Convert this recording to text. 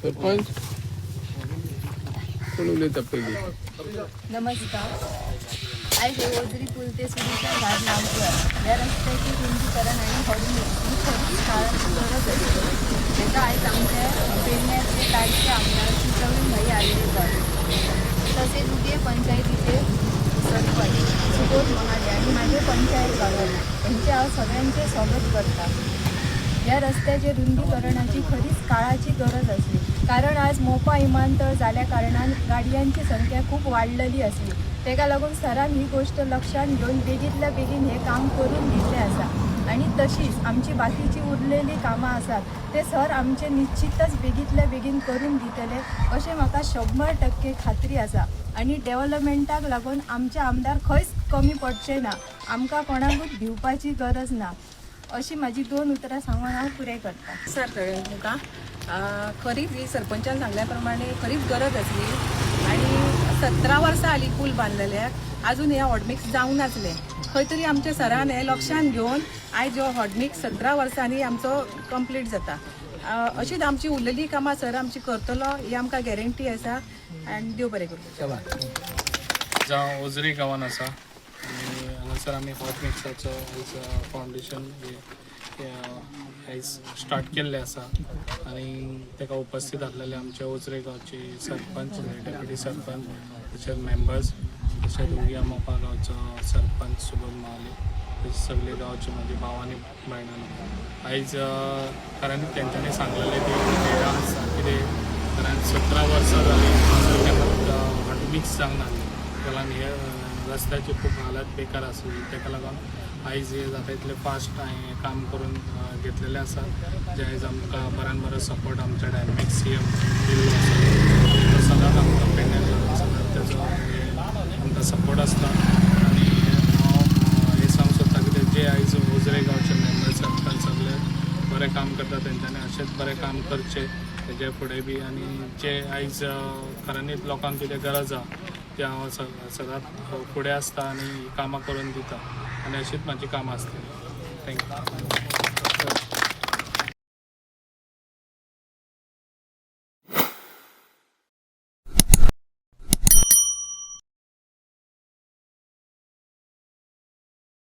सरपंच कोण उलयता पयली? नमस्कार. आज हे ओझरी पूल ते सुरूच्या घाट नामकर या रस्त्याचे रुंदीकरण आणि हॉर्निंग ही खरीच काळाची गरज असते. त्याचा आज आमच्या पेडण्याचे कालचे आमदार सुचवून भाई आलेले आहेत. तसेच उदय पंचायतीचे सरपंच सुबोध महाले आणि माझे पंचायत गावात यांचे सगळ्यांचे स्वागत करतात. या रस्त्याचे रुंदीकरणाची खरीच काळाची गरज असली, कारण आज मोपा विमानतळ झाल्या कारणान गाडयांची संख्या खूप वाढलेली असली. तेका लागून सरान ही गोष्ट लक्षात घेऊन बेगीतल्या बेगीन हे काम करून घेतले आसा. आणि तशीच आमची बाकीची उरलेली कामां आसात ते सर आमचे निश्चितच बेगीतल्या बेगीन करून दितले अशें म्हाका 100% खात्री आसा. आणि डेव्हलपमेंटाक लागून आमचे आमदार खंयच कमी पडचे ना, आमकां कोणाकूच भिवपाची गरज ना. अशी माझी 2 उतरां सांगून हांव पुराय करता. सर तुमकां खरीच ही सरपंचान सांगल्या प्रमाणे खरीच गरज असली आणि 17 वर्सां आली पूल बांदलेल्याक, अजून हे हॉटमिक्स जावंक नासलें. खंय तरी आमच्या सरान हे लक्षात घेवन आयज हो हॉटमिक्स 17 वर्सांनी आमचो कंप्लीट जाता. अशीच आमची उरलेली कामां सर आमची करतलो ही आमकां गॅरंटी आसा. आनी देव बरें करूं. जावं ओझरी गांवान आसा आनी हांगासर आमी हॉटमिक्साचो फावंडेशन आयज स्टार्ट केल्लें आसा. आनी ताका उपस्थित आसलेले आमचे ओझरे गांवचे सरपंच, डेप्युटी सरपंच, तशेंच मेंबर्स, तशेंच उगया मोपा गांवचो सरपंच सुबोध महाले, तशें सगळे गांवचे म्हाजे भाव आनी भयणां. आयज कारण तेंच्यांनी सांगलेलें कितें कारण 17 वर्सां जालीं हॉटमिक्स जावंक नासलें. ताका लागून हे रस्त्याची खूब हालत बेकार आसली. ताका लागून आयज हे जाता तितले फास्ट हांवें काम करून घेतलेलें आसा. जे आयज आमकां बऱ्यान बरो सपोर्ट आमच्या डायनॅमिक CM दिल्लो आसा. सदांच आमकां पेडण्याक सदांच तेजो आमकां सपोर्ट आसता. आनी हांव हे सांगूंक सोदता की जे आयज ओझरे गांवचे मेंबर सरपंच सगळे बरें काम करता तेंच्यांनी अशेंच बरें काम करचें तेजे फुडें बी. आनी जे आयज खऱ्यांनीच लोकांक कितें गरज आसा ते हांव सदांच फुडें आसता आनी कामां करून दिता. आनी अशीच म्हाजी कामां आसतली. थँक्यू.